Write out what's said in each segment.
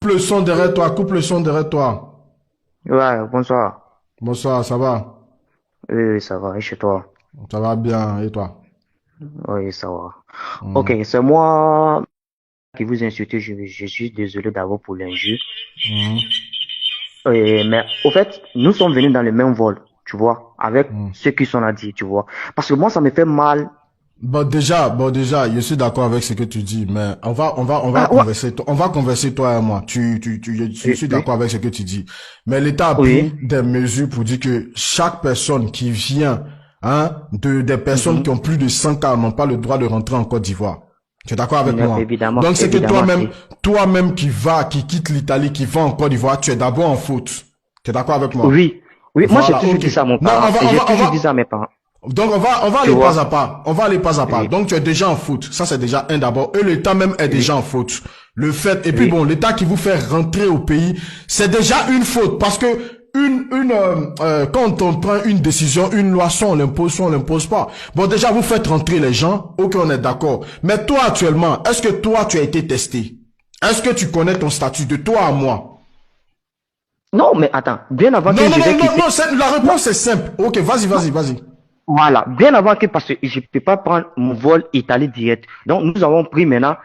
le son derrière toi, coupe le son derrière toi. Ouais, bonsoir. Bonsoir, ça va? Oui, ça va, et chez toi? Ça va bien, et toi? Oui, ça va. Ok, Mhm. c'est moi qui vous insulte. Je suis désolé d'abord pour l'injure. Mhm. Mais au fait, nous sommes venus dans le même vol, tu vois, avec Mhm. ceux qui sont là dit, tu vois. Parce que moi, ça me fait mal. Bon déjà, je suis d'accord avec ce que tu dis, mais Ah, ouais. on va converser toi et moi. Je Oui, suis oui, d'accord avec ce que tu dis, mais l'État a oui. pris des mesures pour dire que chaque personne qui vient, des personnes qui Mhm. ont plus de 100 cas n'ont pas le droit de rentrer en Côte d'Ivoire. Tu es d'accord avec moi? Évidemment, Donc c'est que évidemment, et toi-même qui quitte l'Italie, qui va en Côte d'Ivoire, tu es d'abord en faute. Tu es d'accord avec moi? oui, oui, moi j'ai Voilà, toujours ok. dit ça à mon Non, parent, et j'ai toujours dit ça à mes parents, donc on va tu aller pas à vois. pas. On va aller pas à pas. Oui, Donc tu es déjà en faute. Ça c'est déjà un d'abord. Et l'État même est déjà oui, en faute. Le fait et puis oui. bon, l'État qui vous fait rentrer au pays, c'est déjà une faute parce que quand on prend une décision, une loi, soit on l'impose pas. Bon déjà vous faites rentrer les gens. Ok, on est d'accord. Mais toi actuellement, est-ce que toi tu as été testé? Est-ce que tu connais ton statut de toi à moi? Non, mais attends, bien avant Non que non je non vais non quitter, non. La non, réponse est simple. Ok, non, vas-y. voilà, bien avant que, parce que je peux pas prendre mon vol Italie direct. Donc, nous avons pris maintenant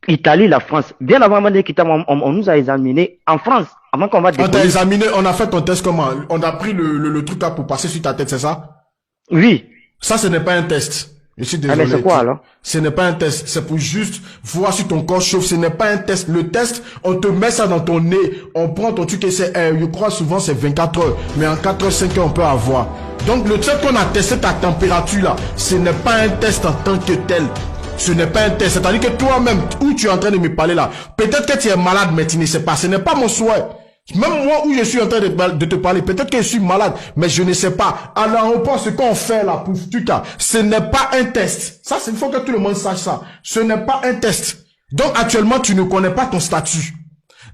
Italie, la France. Bien avant de quitter, on nous a examinés en France, avant qu'on va On t'a décoller. examiné, on a fait ton test comment? On a pris le truc là pour passer sur ta tête, c'est ça? Oui. Ça, ce n'est pas un test. Je suis Ah, mais c'est désolé. quoi alors? Ce n'est pas un test. C'est pour juste voir si ton corps chauffe. Ce n'est pas un test. Le test, on te met ça dans ton nez. On prend ton truc et c'est, je crois souvent c'est 24 heures. Mais en 4 heures, 5 heures, on peut avoir. Donc, le fait qu'on a testé ta température là, ce n'est pas un test en tant que tel. Ce n'est pas un test. C'est-à-dire que toi-même, où tu es en train de me parler là, peut-être que tu es malade, mais tu ne sais pas. Ce n'est pas mon souhait. Même moi où je suis en train de te parler, peut-être que je suis malade, mais je ne sais pas. À l'aéroport, ce qu'on fait là pour Tuka, ce n'est pas un test. Ça, il faut que tout le monde sache ça. Ce n'est pas un test. Donc actuellement, tu ne connais pas ton statut.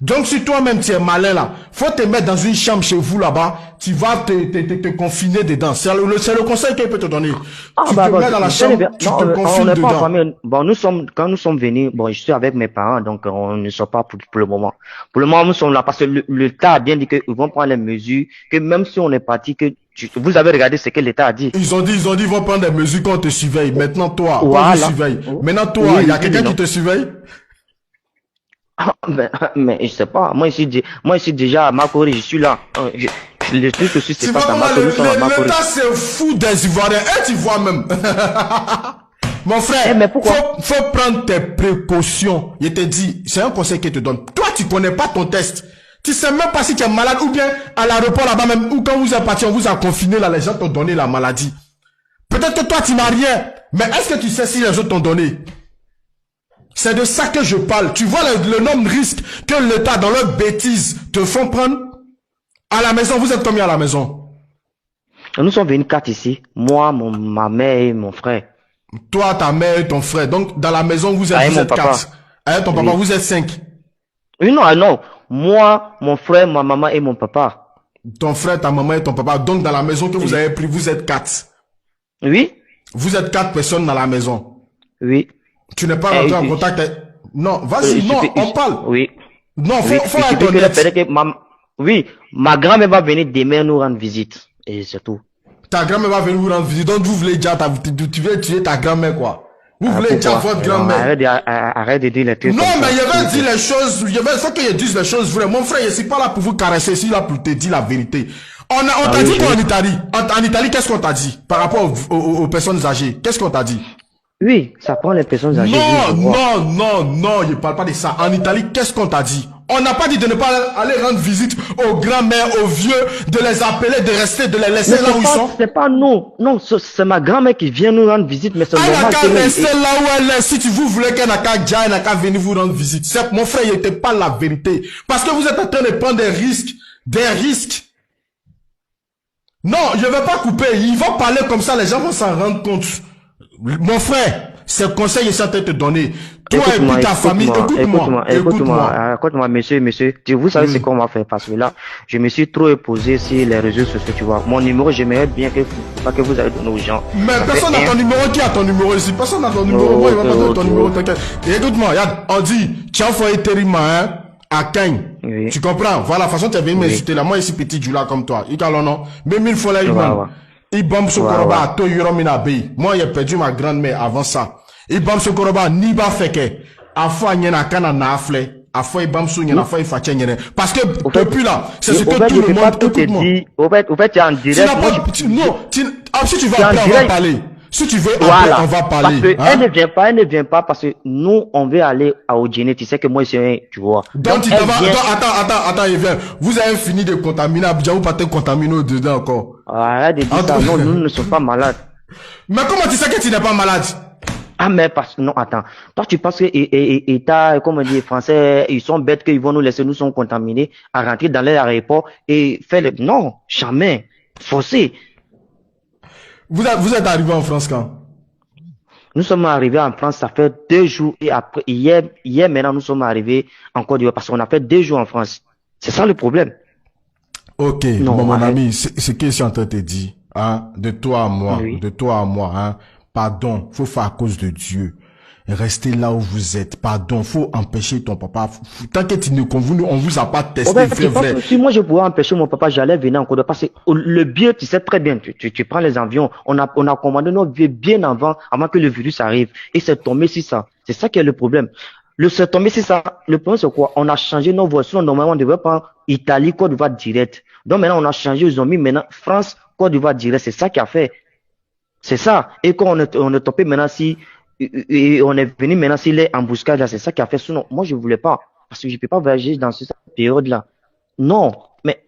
Donc si toi-même tu es malin là, faut te mettre dans une chambre chez vous là-bas, tu vas te confiner dedans. C'est le conseil qu'il peut te donner. Ah, Tu te bah, mets dans la chambre, tu non, te on confines n'est pas en dedans. famille. Bon, quand nous sommes venus, bon, je suis avec mes parents, donc on ne sort pas pour le moment. Pour le moment, nous sommes là parce que l'État a bien dit qu'ils vont prendre les mesures, que même si on est parti, vous avez regardé ce que l'État a dit. Ils vont prendre des mesures quand on te surveille. Maintenant, toi, on vous Voilà. surveille. Maintenant, toi, Oui, il y a oui, oui, quelqu'un qui non. te surveille? Ah, mais je sais pas. Moi ici déjà à Makori, je suis là. Le truc aussi se Tu vois passe à comment Makori, nous sommes à Makori. l'État se fout des Ivoiriens. Et tu vois même. Mon Eh, frère, mais pourquoi? faut prendre tes précautions. Je te dis, c'est un conseil qu'il te donne. Toi, tu connais pas ton test. Tu sais même pas si tu es malade ou bien à l'aéroport là-bas même, ou quand vous êtes parti, on vous a confiné là, les gens t'ont donné la maladie. Peut-être que toi, tu n'as rien. Mais est-ce que tu sais si les autres t'ont donné? C'est de ça que je parle. Tu vois le nombre de risques que l'État, dans leur bêtise, te font prendre? À la maison, vous êtes combien à la maison? Nous sommes venus quatre ici. Moi, ma mère et mon frère. Toi, ta mère et ton frère. Donc, dans la maison, Ah, et vous mon êtes quatre. papa. Avec ton papa, Oui. vous êtes cinq. Oui, non, ah, non. Moi, mon frère, ma maman et mon papa. Ton frère, ta maman et ton papa. Donc, dans la maison que vous Oui. avez pris, vous êtes quatre. Oui. Vous êtes quatre personnes dans la maison. Oui. Tu n'es pas Eh, rentré en contact avec... Non, vas-y, non, on parle. oui. Non, Oui. faut Il être suffit que honnête. oui, ma grand-mère va venir demain nous rendre visite. Et c'est tout. Ta grand-mère va venir vous rendre visite. Donc, vous voulez déjà, tu veux tuer ta grand-mère, quoi. Vous Ah, voulez déjà pourquoi? votre Non, grand-mère. arrête de dire les trucs Non, comme mais ça. il S'il va vous dire plaît. les choses, faut qu'il dise les choses vraies. Mon frère, je suis pas là pour vous caresser, je suis là pour te dire la vérité. On Ah t'a oui, dit je quoi vais. en Italie? En Italie, qu'est-ce qu'on t'a dit? Par rapport aux personnes âgées, qu'est-ce qu'on t'a dit? Oui, ça prend les personnes âgées, oui, je vois. Non, je parle pas de ça. En Italie, qu'est-ce qu'on t'a dit? On n'a pas dit de ne pas aller rendre visite aux grands-mères, aux vieux, de les appeler, de rester, de les Mais laisser là où ils sont. c'est pas nous. Non, c'est ma grand-mère qui vient nous rendre visite, mais c'est Elle n'a normal qu'à que rester là où elle est. Si vous voulez qu'elle n'a qu'à dire, elle n'a qu'à venir vous rendre visite. Mon frère, il n'était pas la vérité. Parce que vous êtes en train de prendre des risques. Des risques. Non, je ne vais pas couper. Ils vont parler comme ça, les gens vont s'en rendre compte. Mon frère, c'est le conseil que je suis en train de te donner. Toi et puis ta famille, écoute-moi, monsieur. Vous savez ce qu'on va faire parce que là, je me suis trop exposé sur les réseaux sociaux, tu vois. Mon numéro, j'aimerais bien pas que vous allez donner aux gens. Mais personne n'a ton numéro. Qui a ton numéro ici? Personne n'a ton numéro. Moi, il va pas donner ton numéro, t'inquiète. Et écoute-moi, regarde, on dit, tu as envoyé Terima, hein, à Kanye. Oui. Tu comprends? Voilà, la façon tu es venu Oui. m'insulter là. Moi, ici, petit Jula comme toi. Il calme, non? Mais 1000 fois là, il Ouais, man. ouais. Il bombe ce Ouais, koroba ouais. à toi, Yoromina Bay. Moi, j'ai perdu ma grand-mère avant ça. Il bombe ce koroba, ni ba feke. A fois, il y en a kana nafle. À fois, il bombe sous, il y en a fois, il fatigué, il y en a. Parce que, Au fait, depuis là, c'est ce au que fait, tout je le peux pas monde, tout te écoute-moi. dire. Au fait, tu es en Tu direct. n'as Moi, pas, non, si tu veux tu es en après, on va direct. parler. Si tu veux après, Voilà. on va Parce parler. que Hein? elle ne vient pas parce que nous, on veut aller à Odiné. Tu sais que moi, c'est tu vois. Donc, tu elle t'en vas, vient. attends, Evien. Vous avez fini de contaminer Abidjan, vous partez contaminer dedans encore. Arrête de dire ça. Non, nous ne sommes pas malades. Mais comment tu sais que tu n'es pas malade? Ah, mais parce que, non, attends. Toi, tu penses que État, comme on dit, Français, ils sont bêtes qu'ils vont nous laisser, nous sommes contaminés, à rentrer dans l'aéroport et faire le, non, jamais. Forcé. Vous êtes arrivé en France quand? Nous sommes arrivés en France, ça fait 2 jours et après, hier maintenant, nous sommes arrivés en Côte d'Ivoire parce qu'on a fait 2 jours en France. C'est ça le problème. Ok, Non, mon arrête. ami, ce que je suis en train de te dire, hein, Oui. de toi à moi, hein, pardon, faut faire à cause de Dieu. Restez là où vous êtes, pardon, faut empêcher ton papa. Tant que tu ne convenu, on vous a pas Au testé, fait, fait tu penses vrai. que si moi je pouvais empêcher mon papa, j'allais venir en Côte d'Ivoire parce que le billet, tu sais très bien, tu prends les avions, on a commandé nos billets bien avant que le virus arrive et c'est tombé sur ça. C'est ça qui est le problème. C'est tombé sur ça. Le problème c'est quoi? On a changé nos voies. Sinon, normalement, on devait prendre Italie, Côte d'Ivoire direct. Donc maintenant, on a changé, ils ont mis maintenant France, Côte d'Ivoire direct. C'est ça qui a fait. C'est ça. Et quand on est tombé maintenant si, et on est venu maintenant s'il est embuscade là, c'est ça qui a fait. Sinon, moi je voulais pas. Parce que je peux pas voyager dans cette période-là. Non. Mais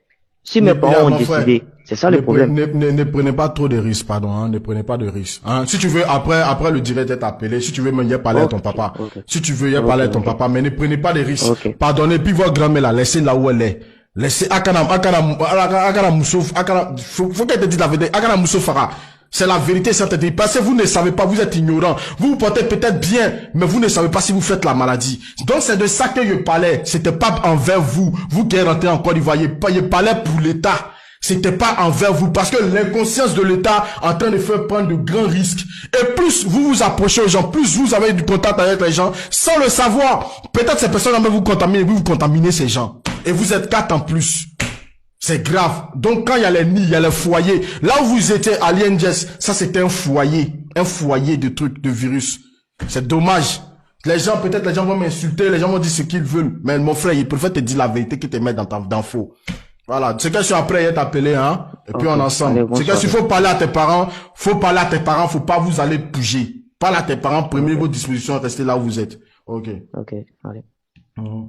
si mes parents ont Mon frère, décidé, c'est ça le problème. ne prenez pas trop de risques, pardon, hein, ne prenez pas de risques. Hein. Si tu veux, après le direct est appelé, si tu veux, y parler à ton Ok, papa. ok, Si tu veux, y parler à ton ok, papa, mais ne prenez pas de risques. ok. Pardonnez, puis votre grand-mère là, laissez là où elle est. Laissez, Akana Moussouf, faut qu'elle te dise la vérité, Akana Moussouf Farah. C'est la vérité, ça te dit. Parce que vous ne savez pas, vous êtes ignorant. Vous vous portez peut-être bien, mais vous ne savez pas si vous faites la maladie. Donc c'est de ça que je parlais. C'était pas envers vous. Vous qui êtes rentré en Côte d'Ivoire, je parlais pour l'État. C'était pas envers vous. Parce que l'inconscience de l'État en train de faire prendre de grands risques. Et plus vous vous approchez aux gens, plus vous avez du contact avec les gens, sans le savoir. Peut-être ces personnes vont vous contaminer, vous contaminez ces gens. Et vous êtes 4 en plus. C'est grave. Donc, quand il y a les nids, il y a les foyers. Là où vous étiez à l'INGS, ça c'était un foyer. Un foyer de trucs, de virus. C'est dommage. Les gens, peut-être les gens vont m'insulter, les gens vont dire ce qu'ils veulent. Mais mon frère, il préfère te dire la vérité que te mettre dans faux. Voilà. C'est que je suis après, il est appelé, hein. Et puis on est ensemble. Allez, C'est que s'il faut parler à tes parents, faut pas vous aller bouger. Parle à tes parents, prenez vos dispositions, restez là où vous êtes. Ok. Ok, allez. Mhm.